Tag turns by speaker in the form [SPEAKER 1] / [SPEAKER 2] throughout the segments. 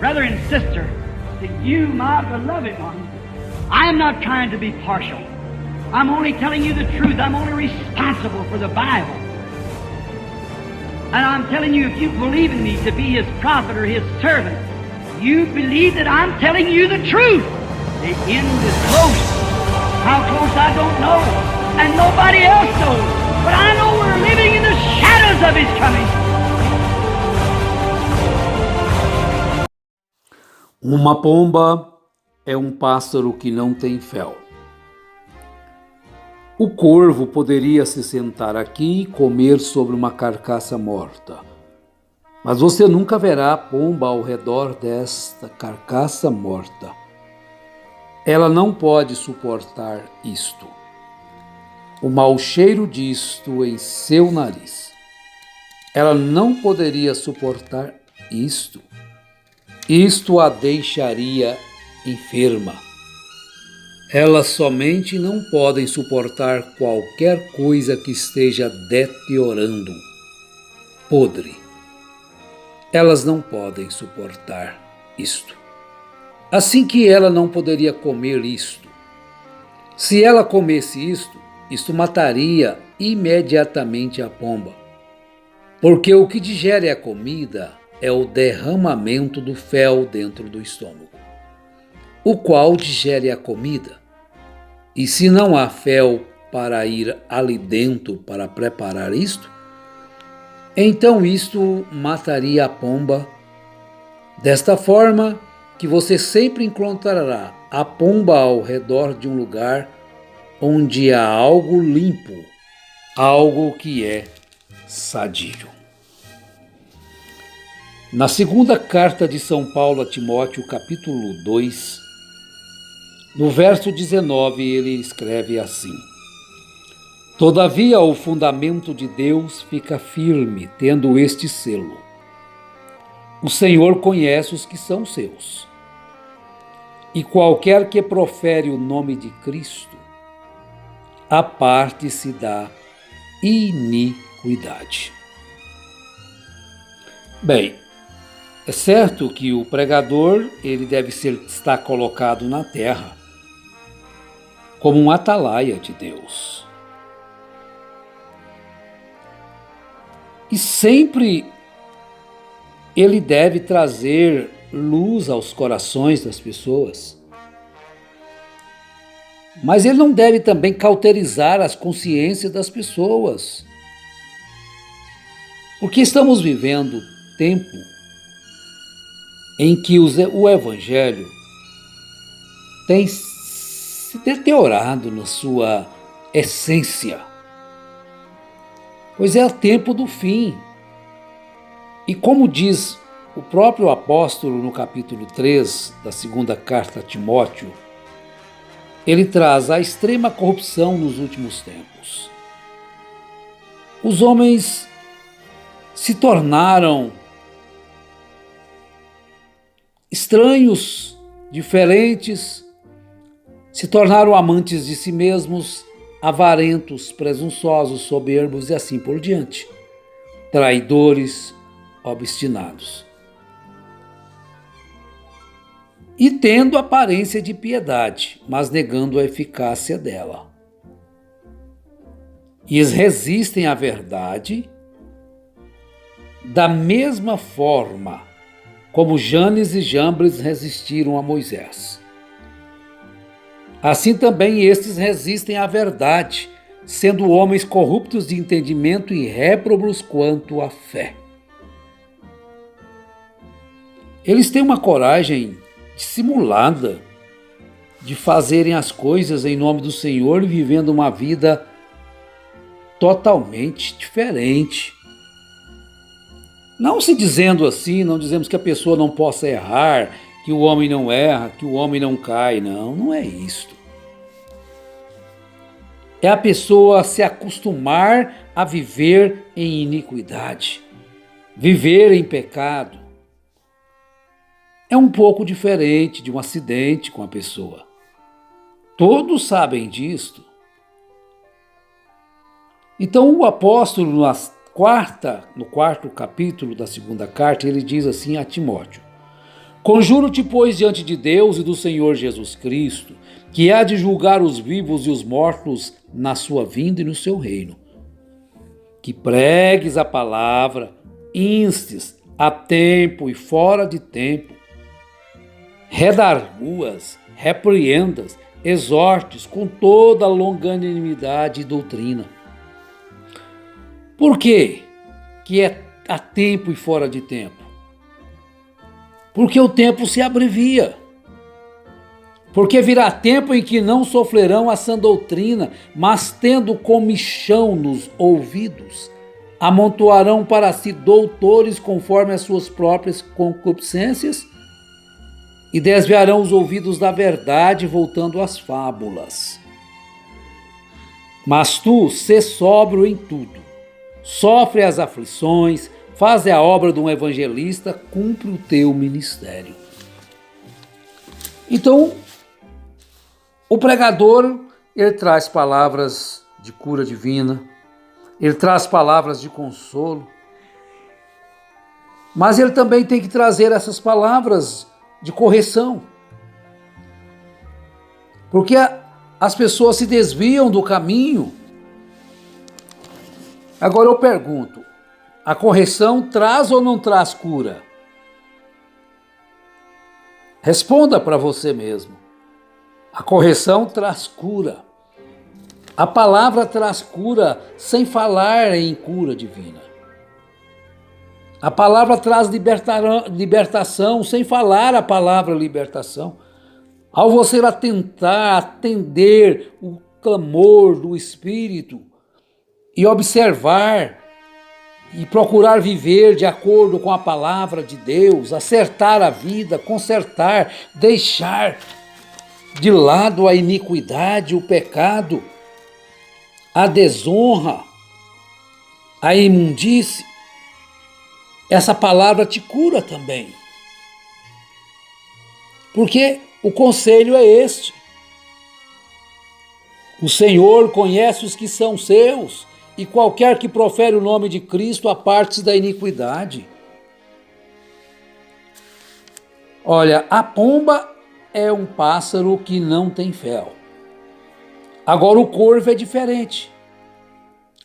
[SPEAKER 1] brother and sister, to you, my beloved one, I am not trying to be partial. I'm only telling you the truth. I'm only responsible for the Bible. And I'm telling you, if you believe in me to be His prophet or His servant, you believe that I'm telling you the truth. The end is close. How close, I don't know. And nobody else knows. But I know we're living in the shadows of His coming.
[SPEAKER 2] Uma pomba é um pássaro que não tem fel. O corvo poderia se sentar aqui e comer sobre uma carcaça morta, mas você nunca verá a pomba ao redor desta carcaça morta. Ela não pode suportar isto. O mau cheiro disto em seu nariz. Ela não poderia suportar isto. Isto a deixaria enferma. Elas somente não podem suportar qualquer coisa que esteja deteriorando, podre. Elas não podem suportar isto. Assim que ela não poderia comer isto. Se ela comesse isto mataria imediatamente a pomba. Porque o que digere a comida é o derramamento do fel dentro do estômago, o qual digere a comida. E se não há fel para ir ali dentro para preparar isto, então isto mataria a pomba. Desta forma que você sempre encontrará a pomba ao redor de um lugar onde há algo limpo, algo que é sadio. Na segunda carta de São Paulo a Timóteo, capítulo 2, no verso 19, ele escreve assim: Todavia o fundamento de Deus fica firme, tendo este selo. O Senhor conhece os que são seus. E qualquer que profere o nome de Cristo, aparte-se da iniquidade. Bem, é certo que o pregador ele deve estar colocado na terra como um atalaia de Deus. E sempre ele deve trazer luz aos corações das pessoas. Mas ele não deve também cauterizar as consciências das pessoas. Porque estamos vivendo tempo em que o Evangelho tem se deteriorado na sua essência. Pois é o tempo do fim. E como diz o próprio apóstolo no capítulo 3 da segunda carta a Timóteo, ele traz a extrema corrupção nos últimos tempos. Os homens se tornaram estranhos, diferentes, se tornaram amantes de si mesmos, avarentos, presunçosos, soberbos e assim por diante, traidores, obstinados. E tendo aparência de piedade, mas negando a eficácia dela. E eles resistem à verdade da mesma forma como Janes e Jambres resistiram a Moisés. Assim também estes resistem à verdade, sendo homens corruptos de entendimento e réprobos quanto à fé. Eles têm uma coragem dissimulada de fazerem as coisas em nome do Senhor e vivendo uma vida totalmente diferente. Não se dizendo assim, não dizemos que a pessoa não possa errar, que o homem não erra, que o homem não cai. Não, não é isto. É a pessoa se acostumar a viver em iniquidade, viver em pecado. É um pouco diferente de um acidente com a pessoa. Todos sabem disto. Então o apóstolo, no quarto capítulo da segunda carta, ele diz assim a Timóteo: Conjuro-te, pois, diante de Deus e do Senhor Jesus Cristo, que há de julgar os vivos e os mortos na sua vinda e no seu reino, que pregues a palavra, instes a tempo e fora de tempo, redarguas, repreendas, exortes com toda longanimidade e doutrina. Por quê que é a tempo e fora de tempo? Porque o tempo se abrevia. Porque virá tempo em que não sofrerão a sã doutrina, mas tendo comichão nos ouvidos, amontoarão para si doutores conforme as suas próprias concupiscências e desviarão os ouvidos da verdade, voltando às fábulas. Mas tu, sê sóbrio em tudo, sofre as aflições, faz a obra de um evangelista, cumpre o teu ministério. Então, o pregador, ele traz palavras de cura divina, ele traz palavras de consolo, mas ele também tem que trazer essas palavras de correção, porque as pessoas se desviam do caminho. Agora eu pergunto, a correção traz ou não traz cura? Responda para você mesmo. A correção traz cura. A palavra traz cura sem falar em cura divina. A palavra traz libertação sem falar a palavra libertação. Ao você tentar atender o clamor do Espírito e observar e procurar viver de acordo com a palavra de Deus, acertar a vida, consertar, deixar de lado a iniquidade, o pecado, a desonra, a imundície, essa palavra te cura também. Porque o conselho é este. O Senhor conhece os que são seus, e qualquer que profere o nome de Cristo aparte-se da iniquidade. Olha, a pomba é um pássaro que não tem fel. Agora o corvo é diferente.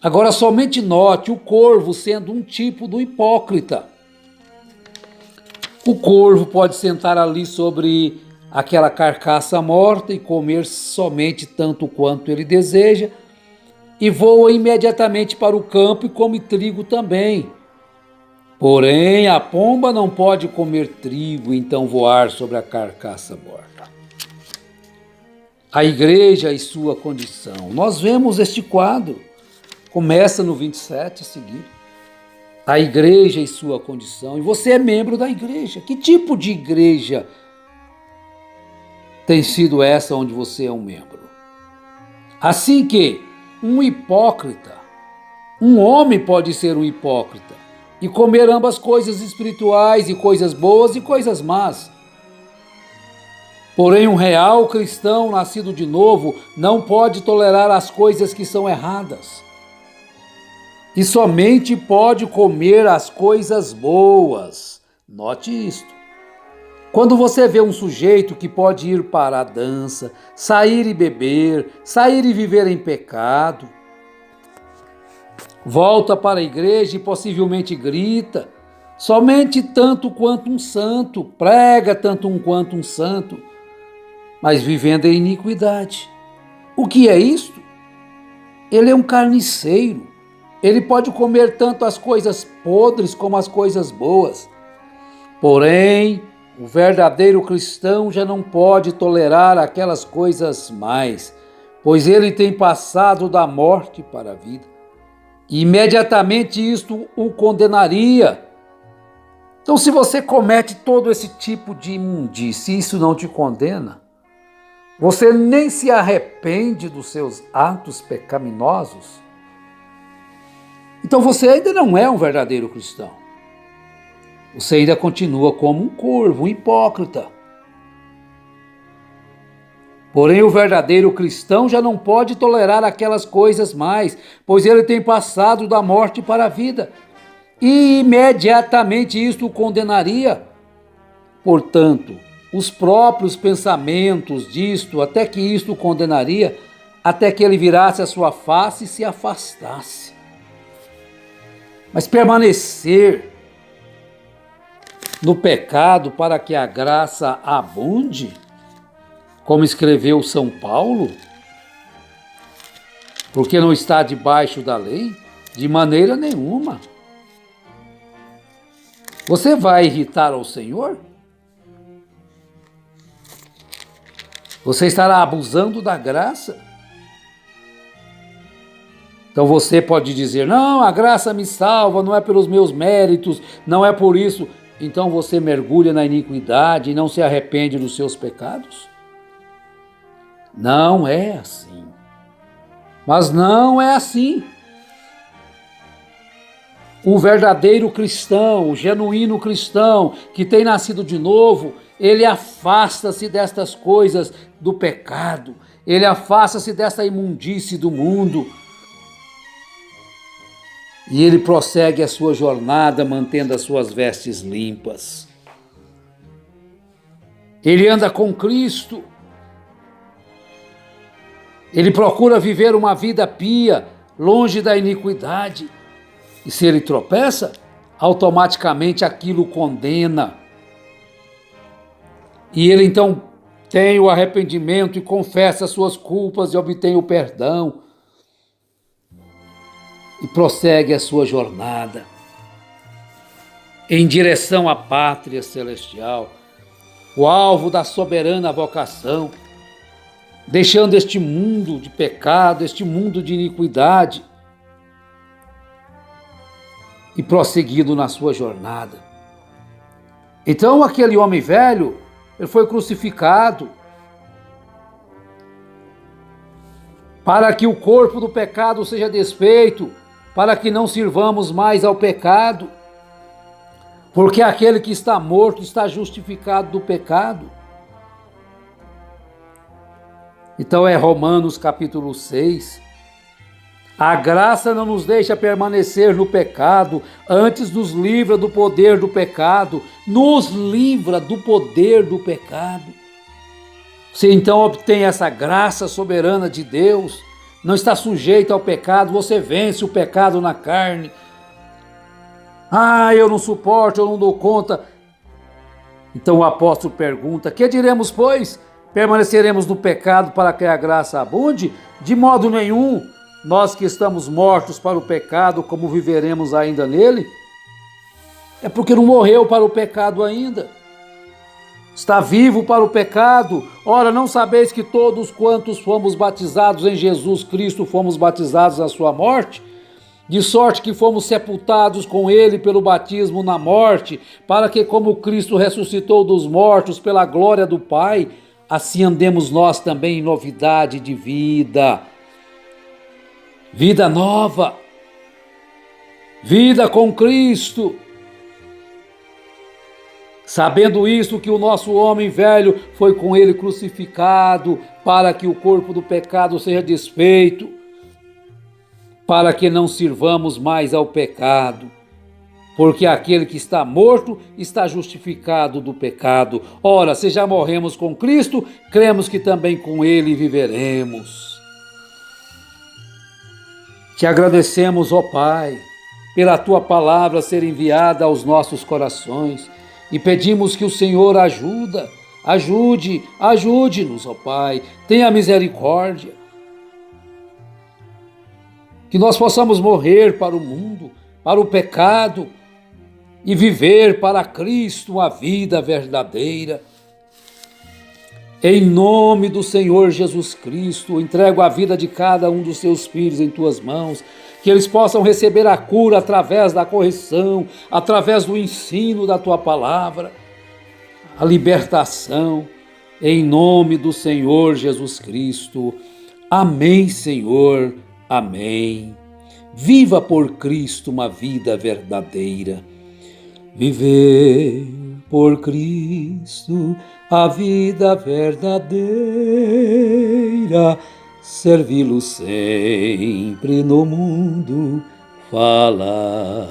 [SPEAKER 2] Agora somente note o corvo sendo um tipo do hipócrita. O corvo pode sentar ali sobre aquela carcaça morta e comer somente tanto quanto ele deseja, e voa imediatamente para o campo e come trigo também. Porém, a pomba não pode comer trigo e então voar sobre a carcaça morta. A igreja e sua condição. Nós vemos este quadro. Começa no 27 a seguir. A igreja e sua condição. E você é membro da igreja. Que tipo de igreja tem sido essa onde você é um membro? Assim que um hipócrita, um homem pode ser um hipócrita e comer ambas coisas espirituais e coisas boas e coisas más. Porém, um real cristão nascido de novo não pode tolerar as coisas que são erradas. E somente pode comer as coisas boas. Note isto. Quando você vê um sujeito que pode ir para a dança, sair e beber, sair e viver em pecado, volta para a igreja e possivelmente grita, somente tanto quanto um santo, prega tanto quanto um santo, mas vivendo em iniquidade. O que é isto? Ele é um carniceiro. Ele pode comer tanto as coisas podres como as coisas boas. Porém, o verdadeiro cristão já não pode tolerar aquelas coisas mais, pois ele tem passado da morte para a vida. E imediatamente isto o condenaria. Então, se você comete todo esse tipo de imundície, isso não te condena, você nem se arrepende dos seus atos pecaminosos, então você ainda não é um verdadeiro cristão. Você ainda continua como um corvo, um hipócrita. Porém, o verdadeiro cristão já não pode tolerar aquelas coisas mais, pois ele tem passado da morte para a vida. E imediatamente isto o condenaria, portanto, os próprios pensamentos disto, até que isto o condenaria, até que ele virasse a sua face e se afastasse. Mas permanecer no pecado para que a graça abunde, como escreveu São Paulo, porque não está debaixo da lei, de maneira nenhuma. Você vai irritar ao Senhor? Você estará abusando da graça? Então você pode dizer, não, a graça me salva, não é pelos meus méritos, não é por isso. Então você mergulha na iniquidade e não se arrepende dos seus pecados? Não é assim. Mas não é assim. O verdadeiro cristão, o genuíno cristão, que tem nascido de novo, ele afasta-se destas coisas do pecado, ele afasta-se dessa imundície do mundo. E ele prossegue a sua jornada mantendo as suas vestes limpas. Ele anda com Cristo. Ele procura viver uma vida pia, longe da iniquidade. E se ele tropeça, automaticamente aquilo o condena. E ele então tem o arrependimento e confessa as suas culpas e obtém o perdão. E prossegue a sua jornada em direção à pátria celestial, o alvo da soberana vocação, deixando este mundo de pecado, este mundo de iniquidade, e prosseguindo na sua jornada. Então aquele homem velho, ele foi crucificado para que o corpo do pecado seja desfeito, para que não sirvamos mais ao pecado, porque aquele que está morto está justificado do pecado. Então é Romanos capítulo 6. A graça não nos deixa permanecer no pecado, antes nos livra do poder do pecado, nos livra do poder do pecado. Você então obtém essa graça soberana de Deus, não está sujeito ao pecado, você vence o pecado na carne. Eu não suporto, eu não dou conta. Então o apóstolo pergunta, que diremos, pois? Permaneceremos no pecado para que a graça abunde? De modo nenhum. Nós que estamos mortos para o pecado, como viveremos ainda nele? É porque não morreu para o pecado ainda. Está vivo para o pecado. Ora, não sabeis que todos quantos fomos batizados em Jesus Cristo fomos batizados na sua morte? De sorte que fomos sepultados com ele pelo batismo na morte, para que como Cristo ressuscitou dos mortos pela glória do Pai, assim andemos nós também em novidade de vida. Vida nova. Vida com Cristo. Sabendo isto, que o nosso homem velho foi com ele crucificado, para que o corpo do pecado seja desfeito, para que não sirvamos mais ao pecado, porque aquele que está morto está justificado do pecado. Ora, se já morremos com Cristo, cremos que também com ele viveremos. Te agradecemos, ó Pai, pela tua palavra ser enviada aos nossos corações, e pedimos que o Senhor ajude-nos, ó Pai, tenha misericórdia. Que nós possamos morrer para o mundo, para o pecado, e viver para Cristo a vida verdadeira. Em nome do Senhor Jesus Cristo, entrego a vida de cada um dos teus filhos em tuas mãos, que eles possam receber a cura através da correção, através do ensino da tua palavra, a libertação, em nome do Senhor Jesus Cristo. Amém, Senhor, amém. Viva por Cristo uma vida verdadeira. Viver por Cristo a vida verdadeira, servi-lo sempre no mundo falar.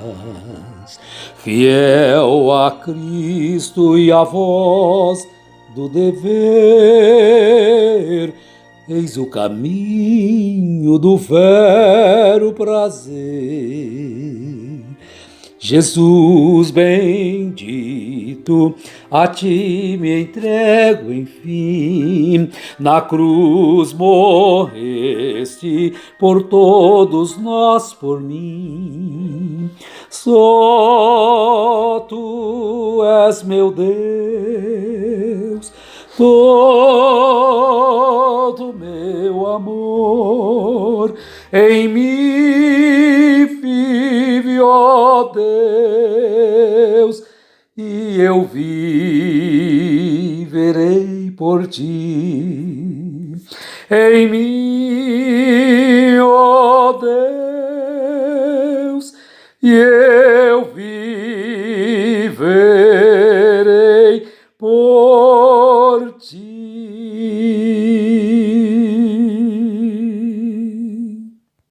[SPEAKER 2] Fiel a Cristo e a voz do dever, eis o caminho do vero prazer. Jesus bendito, a ti me entrego, enfim. Na cruz morreste por todos nós, por mim. Só tu és meu Deus, todo meu amor, em mim vive, ó Deus, e eu viverei por ti. Em mim, ó Deus, e eu viverei por ti.